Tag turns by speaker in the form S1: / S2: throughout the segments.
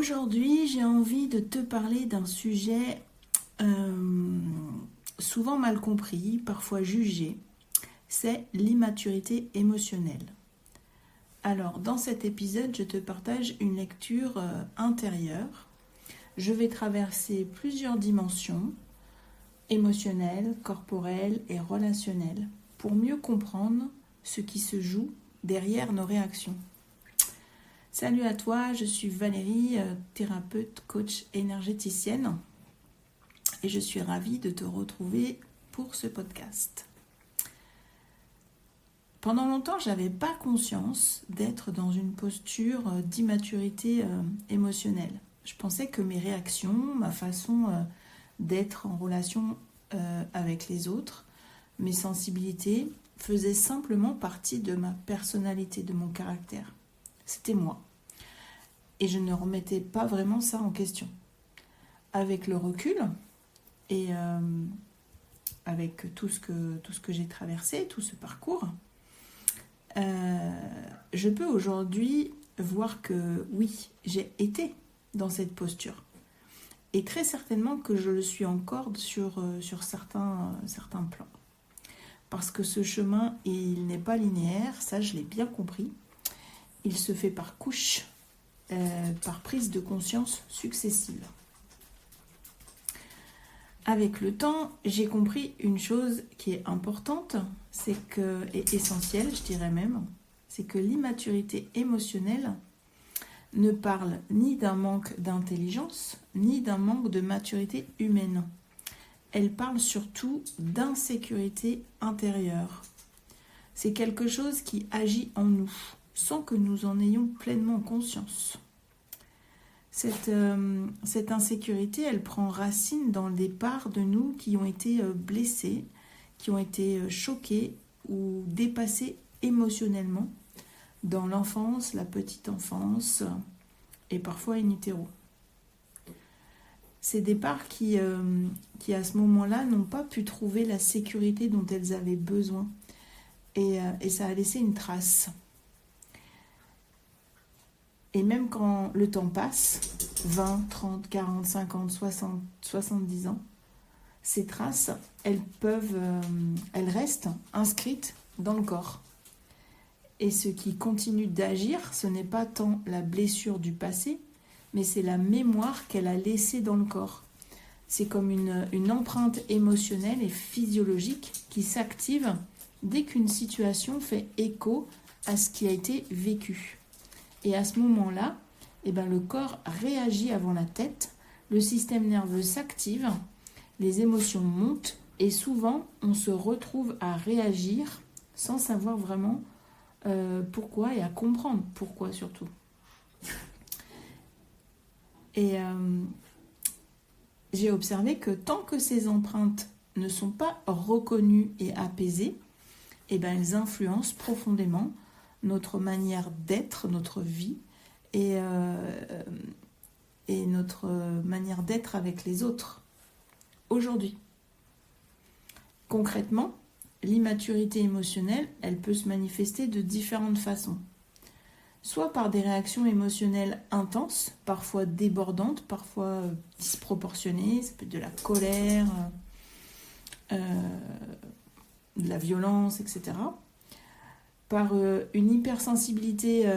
S1: Aujourd'hui, j'ai envie de te parler d'un sujet souvent mal compris, parfois jugé, c'est l'immaturité émotionnelle. Alors, dans cet épisode, je te partage une lecture intérieure. Je vais traverser plusieurs dimensions, émotionnelles, corporelles et relationnelles, pour mieux comprendre ce qui se joue derrière nos réactions. Salut à toi, je suis Valérie, thérapeute, coach énergéticienne et je suis ravie de te retrouver pour ce podcast. Pendant longtemps, je n'avais pas conscience d'être dans une posture d'immaturité émotionnelle. Je pensais que mes réactions, ma façon d'être en relation avec les autres, mes sensibilités faisaient simplement partie de ma personnalité, de mon caractère. C'était moi. Et je ne remettais pas vraiment ça en question. Avec le recul et avec tout ce que j'ai traversé, tout ce parcours, je peux aujourd'hui voir que oui, j'ai été dans cette posture. Et très certainement que je le suis encore sur certains plans. Parce que ce chemin, il n'est pas linéaire, ça je l'ai bien compris. Il se fait par couches, par prise de conscience successives. Avec le temps, j'ai compris une chose qui est importante, et essentielle, je dirais même, c'est que l'immaturité émotionnelle ne parle ni d'un manque d'intelligence, ni d'un manque de maturité humaine. Elle parle surtout d'insécurité intérieure. C'est quelque chose qui agit en nous, sans que nous en ayons pleinement conscience. Cette insécurité, elle prend racine dans des parts de nous qui ont été blessées, qui ont été choquées ou dépassées émotionnellement dans l'enfance, la petite enfance et parfois in utero. C'est des parts qui à ce moment-là n'ont pas pu trouver la sécurité dont elles avaient besoin et ça a laissé une trace. Et même quand le temps passe, 20, 30, 40, 50, 60, 70 ans, ces traces, elles restent inscrites dans le corps. Et ce qui continue d'agir, ce n'est pas tant la blessure du passé, mais c'est la mémoire qu'elle a laissée dans le corps. C'est comme une empreinte émotionnelle et physiologique qui s'active dès qu'une situation fait écho à ce qui a été vécu. Et à ce moment-là, le corps réagit avant la tête, le système nerveux s'active, les émotions montent et souvent on se retrouve à réagir sans savoir vraiment pourquoi et à comprendre pourquoi surtout. Et j'ai observé que tant que ces empreintes ne sont pas reconnues et apaisées, elles influencent profondément notre manière d'être, notre vie et notre manière d'être avec les autres aujourd'hui. Concrètement, l'immaturité émotionnelle, elle peut se manifester de différentes façons. Soit par des réactions émotionnelles intenses, parfois débordantes, parfois disproportionnées, ça peut être de la colère, de la violence, etc. Par une hypersensibilité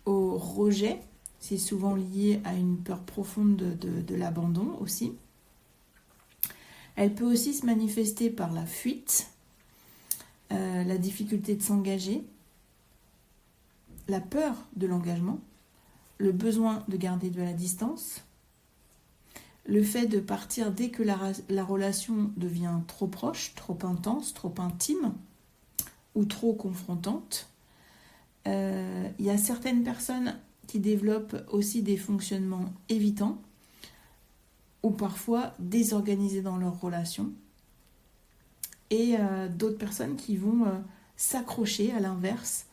S1: au rejet, c'est souvent lié à une peur profonde de l'abandon aussi. Elle peut aussi se manifester par la fuite, la difficulté de s'engager, la peur de l'engagement, le besoin de garder de la distance, le fait de partir dès que la relation devient trop proche, trop intense, trop intime, ou trop confrontante. Il y a certaines personnes qui développent aussi des fonctionnements évitants ou parfois désorganisés dans leurs relations. Et d'autres personnes qui vont s'accrocher à l'inverse,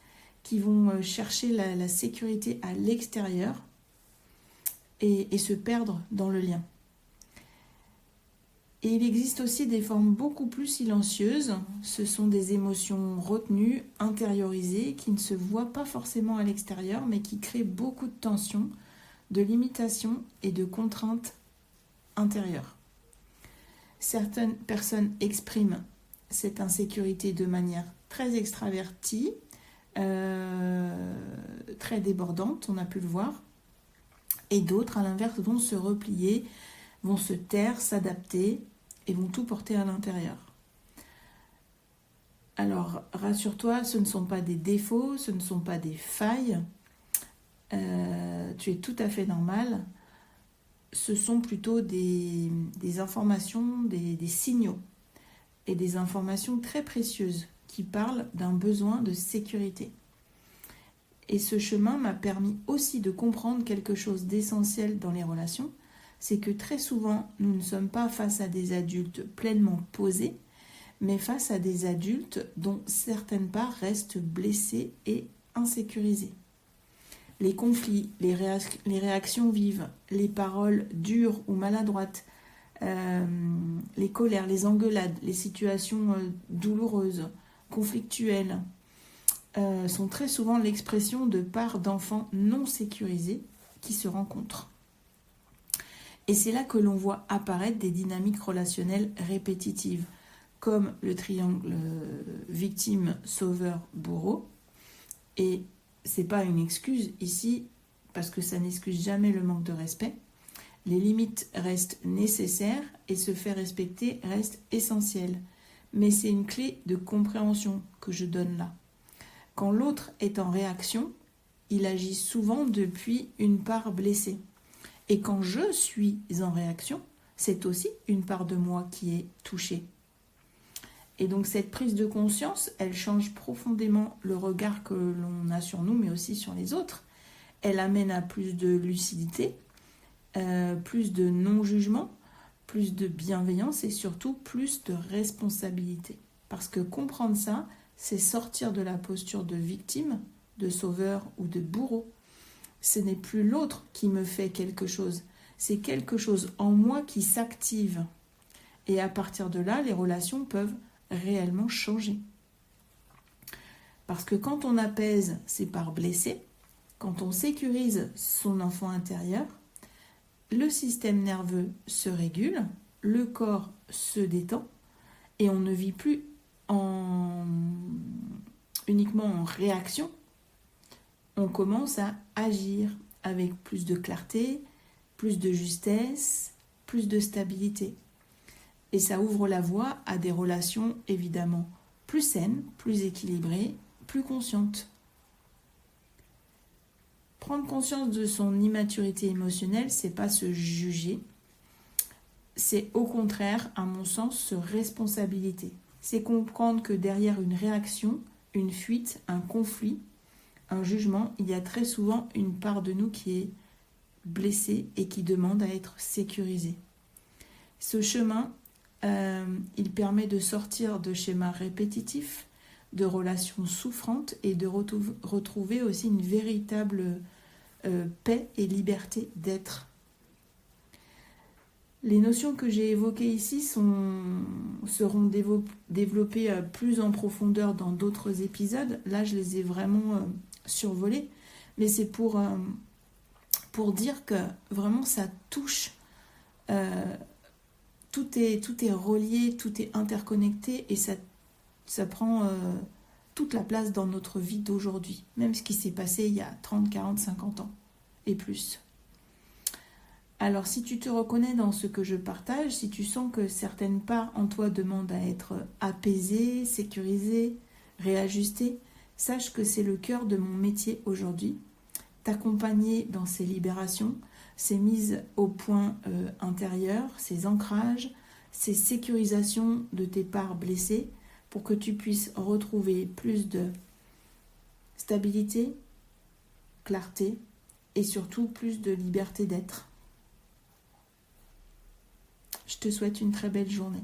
S1: qui vont chercher la sécurité à l'extérieur et se perdre dans le lien. Et il existe aussi des formes beaucoup plus silencieuses. Ce sont des émotions retenues, intériorisées, qui ne se voient pas forcément à l'extérieur, mais qui créent beaucoup de tension, de limitations et de contraintes intérieures. Certaines personnes expriment cette insécurité de manière très extravertie, très débordante, on a pu le voir, et d'autres, à l'inverse, vont se replier, vont se taire, s'adapter et vont tout porter à l'intérieur. Alors, rassure-toi, ce ne sont pas des défauts, ce ne sont pas des failles. Tu es tout à fait normal. Ce sont plutôt des informations, des signaux et des informations très précieuses qui parlent d'un besoin de sécurité. Et ce chemin m'a permis aussi de comprendre quelque chose d'essentiel dans les relations, c'est que très souvent, nous ne sommes pas face à des adultes pleinement posés, mais face à des adultes dont certaines parts restent blessées et insécurisées. Les conflits, les réactions vives, les paroles dures ou maladroites, les colères, les engueulades, les situations douloureuses, conflictuelles, sont très souvent l'expression de parts d'enfants non sécurisés qui se rencontrent. Et c'est là que l'on voit apparaître des dynamiques relationnelles répétitives, comme le triangle victime, sauveur, bourreau. Et c'est pas une excuse ici, parce que ça n'excuse jamais le manque de respect. Les limites restent nécessaires et se faire respecter reste essentiel. Mais c'est une clé de compréhension que je donne là. Quand l'autre est en réaction, il agit souvent depuis une part blessée. Et quand je suis en réaction, c'est aussi une part de moi qui est touchée. Et donc cette prise de conscience, elle change profondément le regard que l'on a sur nous, mais aussi sur les autres. Elle amène à plus de lucidité, plus de non-jugement, plus de bienveillance et surtout plus de responsabilité. Parce que comprendre ça, c'est sortir de la posture de victime, de sauveur ou de bourreau. Ce n'est plus l'autre qui me fait quelque chose, c'est quelque chose en moi qui s'active. Et à partir de là, les relations peuvent réellement changer. Parce que quand on apaise ses parts blessées, quand on sécurise son enfant intérieur, le système nerveux se régule, le corps se détend et on ne vit plus uniquement en réaction. On commence à agir avec plus de clarté, plus de justesse, plus de stabilité. Et ça ouvre la voie à des relations évidemment plus saines, plus équilibrées, plus conscientes. Prendre conscience de son immaturité émotionnelle, c'est pas se juger, c'est au contraire, à mon sens, se responsabiliser. C'est comprendre que derrière une réaction, une fuite, un conflit, un jugement, il y a très souvent une part de nous qui est blessée et qui demande à être sécurisée. Ce chemin, il permet de sortir de schémas répétitifs, de relations souffrantes et de retrouver aussi une véritable paix et liberté d'être. Les notions que j'ai évoquées ici seront développées plus en profondeur dans d'autres épisodes. Là, je les ai vraiment survolées, mais c'est pour dire que vraiment ça touche. Tout est relié, tout est interconnecté et ça prend toute la place dans notre vie d'aujourd'hui, même ce qui s'est passé il y a 30, 40, 50 ans et plus. Alors si tu te reconnais dans ce que je partage, si tu sens que certaines parts en toi demandent à être apaisées, sécurisées, réajustées, sache que c'est le cœur de mon métier aujourd'hui, t'accompagner dans ces libérations, ces mises au point intérieures, ces ancrages, ces sécurisations de tes parts blessées pour que tu puisses retrouver plus de stabilité, clarté et surtout plus de liberté d'être. Je te souhaite une très belle journée.